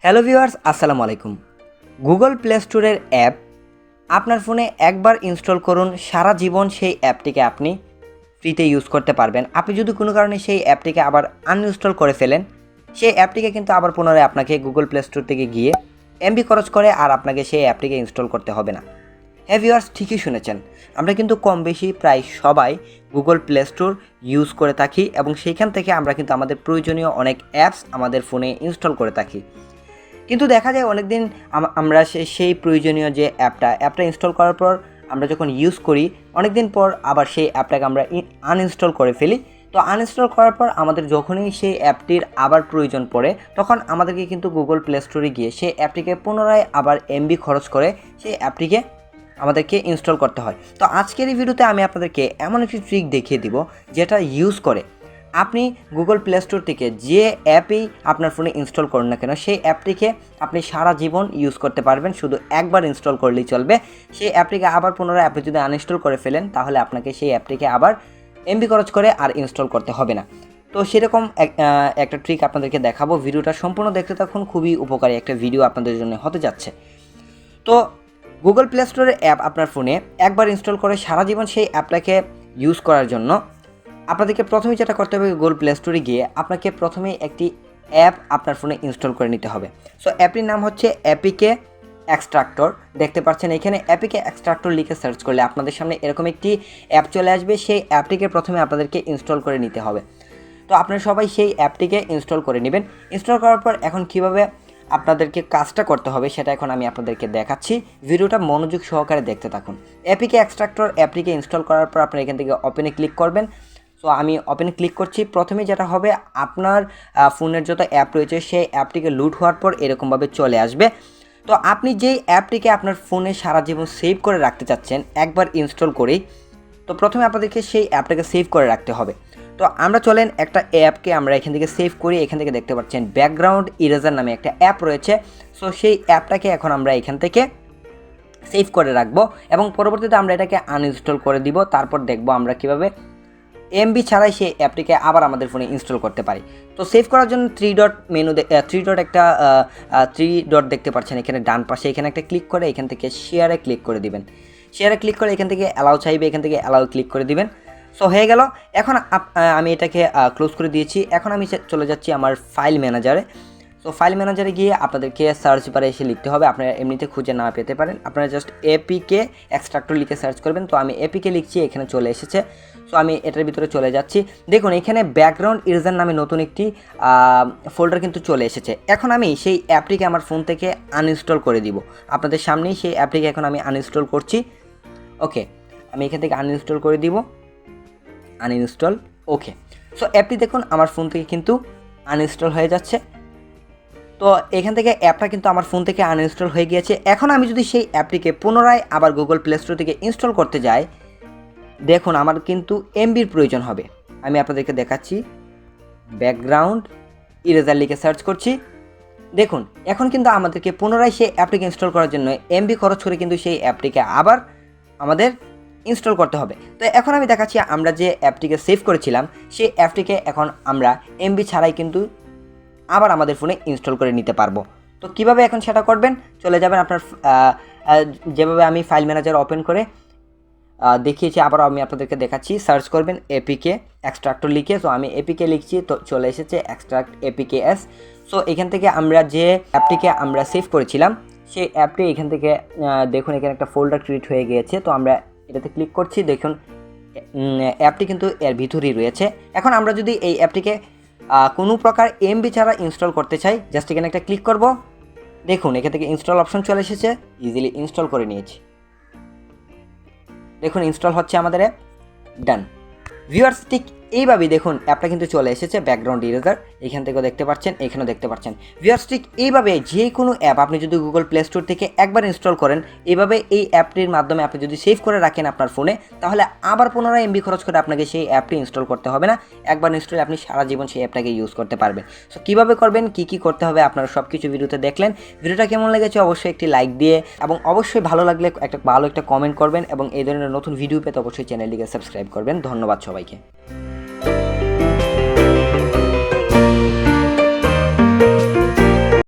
Hello viewers, আসসালামু আলাইকুম। Google play স্টোরের অ্যাপ আপনার ফোনে একবার ইনস্টল করুন, সারা জীবন সেই অ্যাপটিকে আপনি ফ্রিতে ইউজ করতে পারবেন। আপনি যদি কোনো কারণে সেই অ্যাপটিকে আবার আনইনস্টল করে ফেলেন, সেই অ্যাপটিকে কিন্তু আবার পুনরায় আপনাকে গুগল প্লে স্টোর থেকে গিয়ে এমবি খরচ করে আর আপনাকে সেই অ্যাপটিকে ইনস্টল করতে হবে না। হ্যাঁ ভিউয়ার্স, ঠিকই শুনেছেন। আমরা কিন্তু কম বেশি প্রায় সবাই গুগল প্লে স্টোর ইউজ করে থাকি এবং সেইখান থেকে আমরা কিন্তু আমাদের প্রয়োজনীয় অনেক অ্যাপস আমাদের ফোনে ইনস্টল করে থাকি। কিন্তু দেখা যায় অনেক দিন আমরা সেই প্রয়োজনীয় যে অ্যাপটা ইনস্টল করার পর আমরা যখন ইউজ করি, অনেক দিন পর আবার সেই অ্যাপটাকে আমরা আনইনস্টল করে ফেলি। তো আনইনস্টল করার পর আমাদের যখনই সেই অ্যাপটির আবার প্রয়োজন পড়ে, তখন আমাদেরকে কিন্তু গুগল প্লে স্টোরে গিয়ে সেই অ্যাপটিকে পুনরায় আবার এমবি খরচ করে সেই অ্যাপটিকে আমাদেরকে ইনস্টল করতে হয়। তো আজকের এই ভিডিওতে আমি আপনাদেরকে এমন একটি ট্রিক দেখিয়ে দিব, যেটা ইউজ করে আপনি গুগল প্লে স্টোর থেকে যে অ্যাপেই আপনার ফোনে ইনস্টল করুন না কেন, সেই অ্যাপটিকে আপনি সারা জীবন ইউজ করতে পারবেন। শুধু একবার ইনস্টল করলেই চলবে। সেই অ্যাপটিকে আবার পুনরায় আপনি যদি আনইনস্টল করে ফেলেন, তাহলে আপনাকে সেই অ্যাপটিকে আবার এমবি খরচ করে আর ইনস্টল করতে হবে না। তো সেরকম একটা ট্রিক আপনাদেরকে দেখাবো। ভিডিওটা সম্পূর্ণ দেখতে থাকুন, খুবই উপকারী একটা ভিডিও আপনাদের জন্য হতে যাচ্ছে। তো গুগল প্লে স্টোরের অ্যাপ আপনার ফোনে একবার ইনস্টল করে সারা জীবন সেই অ্যাপটাকে ইউজ করার জন্য আপনাদেরকে প্রথমেই যেটা করতে হবে, গুগল প্লে স্টোরে গিয়ে আপনাকে প্রথমেই একটি অ্যাপ আপনার ফোনে ইনস্টল করে নিতে হবে। সো অ্যাপটির নাম হচ্ছে অ্যাপিকে এক্সট্রাক্টর। দেখতে পাচ্ছেন এখানে অ্যাপিকে এক্সট্রাক্টর লিখে সার্চ করলে আপনাদের সামনে এরকম একটি অ্যাপ চলে আসবে। সেই অ্যাপটিকে প্রথমে আপনাদেরকে ইনস্টল করে নিতে হবে। তো আপনারা সবাই সেই অ্যাপটিকে ইনস্টল করে নেবেন। ইনস্টল করার পর এখন কিভাবে আপনাদেরকে কাজটা করতে হবে সেটা এখন আমি আপনাদেরকে দেখাচ্ছি। ভিডিওটা মনোযোগ সহকারে দেখতে থাকুন। অ্যাপিকে এক্সট্রাক্টর অ্যাপটিকে ইনস্টল করার পর আপনারা এখান থেকে ওপেনে ক্লিক করবেন। সো আমি ওপেনে ক্লিক করছি। প্রথমে যেটা হবে, আপনার ফোনের যত অ্যাপ রয়েছে সেই অ্যাপটিকে লুট হওয়ার পর এরকমভাবে চলে আসবে। তো আপনি যেই অ্যাপটিকে আপনার ফোনে সারা জীবন সেভ করে রাখতে চাচ্ছেন একবার ইনস্টল করেই, তো প্রথমে আপনাদেরকে সেই অ্যাপটাকে সেভ করে রাখতে হবে। তো আমরা চলেন একটা অ্যাপকে আমরা এখান থেকে সেভ করি। এখান থেকে দেখতে পাচ্ছেন ব্যাকগ্রাউন্ড ইরেজার নামে একটা অ্যাপ রয়েছে। সো সেই অ্যাপটাকে এখন আমরা এখান থেকে সেভ করে রাখবো এবং পরবর্তীতে আমরা এটাকে আনইনস্টল করে দিব। তারপর দেখব আমরা কিভাবে এমবি ছাড়াই সেই অ্যাপটিকে আবার আমাদের ফোনে ইনস্টল করতে পারি। তো সেভ করার জন্য থ্রি ডট দেখতে পাচ্ছেন এখানে ডান পাশে, এখানে একটা ক্লিক করে এখান থেকে শেয়ারে ক্লিক করে দিবেন। শেয়ারে ক্লিক করে এখান থেকে অ্যালাউ চাইবে, এখান থেকে অ্যালাউ ক্লিক করে দিবেন। সো হয়ে গেল। এখন আমি এটাকে ক্লোজ করে দিয়েছি। এখন আমি চলে যাচ্ছি আমার ফাইল ম্যানেজারে। সো ফাইল ম্যানেজারে গিয়ে আপনাদেরকে সার্চ বারে এসে লিখতে হবে। আপনারা এমনিতে খুঁজে না পেতে পারেন, আপনারা জাস্ট এপিকে এক্সট্রাক্টর লিখে সার্চ করবেন। তো আমি এপিকে লিখছি, এখানে চলে এসেছে। সো আমি এটার ভিতরে চলে যাচ্ছি। দেখুন এখানে ব্যাকগ্রাউন্ড ইরেজার নামে নতুন একটি ফোল্ডার কিন্তু চলে এসেছে। এখন আমি সেই অ্যাপটিকে আমার ফোন থেকে আনইনস্টল করে দিব। আপনাদের সামনেই সেই অ্যাপটিকে এখন আমি আনইনস্টল করছি। ওকে, আমি এখান থেকে আনইনস্টল করে দিব। আনইনস্টল, ওকে। সো অ্যাপটি দেখুন আমার ফোন থেকে কিন্তু আনইনস্টল হয়ে যাচ্ছে। তো এখান থেকে অ্যাপটা কিন্তু আমার ফোন থেকে আনইনস্টল হয়ে গিয়েছে। এখন আমি যদি সেই অ্যাপটিকে পুনরায় আবার গুগল প্লে স্টোর থেকে ইনস্টল করতে যাই, দেখুন আমার কিন্তু এমবির প্রয়োজন হবে। আমি আপনাদেরকে দেখাচ্ছি, ব্যাকগ্রাউন্ড ইরেজার লিখে সার্চ করছি। দেখুন এখন কিন্তু আমাদেরকে পুনরায় সেই অ্যাপটিকে ইনস্টল করার জন্য এমবি খরচ করে কিন্তু সেই অ্যাপটিকে আবার আমাদের ইনস্টল করতে হবে। তো এখন আমি দেখাচ্ছি আমরা যে অ্যাপটিকে সেভ করেছিলাম সেই অ্যাপটিকে এখন আমরা এমবি ছাড়াই কিন্তু আবার আমাদের ফোনে ইনস্টল করে নিতে পারবো। তো কিভাবে এখন সেটা করবেন, চলে যাবেন আপনার যেভাবে আমি ফাইল ম্যানেজার ওপেন করে দেখিয়েছি, আবারও আমি আপনাদেরকে দেখাচ্ছি। সার্চ করবেন এপিকে এক্সট্রাক্টর লিখে। সো আমি এপিকে লিখছি, তো চলে এসেছে এক্সট্রাক্ট এপিকে এস। সো এখান থেকে আমরা যে অ্যাপটিকে আমরা সেভ করেছিলাম সেই অ্যাপটি এখান থেকে দেখুন এখানে একটা ফোল্ডার ক্রিয়েট হয়ে গিয়েছে। তো আমরা এটাতে ক্লিক করছি। দেখুন অ্যাপটি কিন্তু এর ভিতরেই রয়েছে। এখন আমরা যদি এই অ্যাপটিকে কোনো প্রকার এমবি ছাড়া ইনস্টল করতে চাই, জাস্ট এখানে একটা ক্লিক করব। দেখুন এখান থেকে ইনস্টল অপশন চলে এসেছে, ইজিলি ইনস্টল করে নিয়েছি। দেখুন ইনস্টল হচ্ছে আমাদের অ্যাপ, ডান। ভিউয়ার্স ঠিক এইভাবেই দেখুন অ্যাপটা কিন্তু চলে এসেছে, ব্যাকগ্রাউন্ড ইরেজার এখান থেকেও দেখতে পাচ্ছেন, এখানেও দেখতে পাচ্ছেন। ভিউয়ার্স ঠিক এইভাবে যে কোনো অ্যাপ আপনি যদি গুগল প্লে স্টোর থেকে একবার ইনস্টল করেন, এইভাবে এই অ্যাপটির মাধ্যমে আপনি যদি সেভ করে রাখেন আপনার ফোনে, তাহলে আবার পুনরায় এমবি খরচ করে আপনাকে সেই অ্যাপটি ইনস্টল করতে হবে না। একবার ইনস্টল আপনি সারা জীবন সেই অ্যাপটাকে ইউজ করতে পারবেন। সো কীভাবে করবেন, কী করতে হবে আপনারা সব কিছু ভিডিওতে দেখলেন। ভিডিওটা কেমন লেগেছে অবশ্যই একটি লাইক দিয়ে এবং অবশ্যই ভালো লাগলে ভালো একটা কমেন্ট করবেন এবং এই ধরনের নতুন ভিডিও পেতে অবশ্যই চ্যানেলটিকে সাবস্ক্রাইব করবেন। ধন্যবাদ সবাইকে।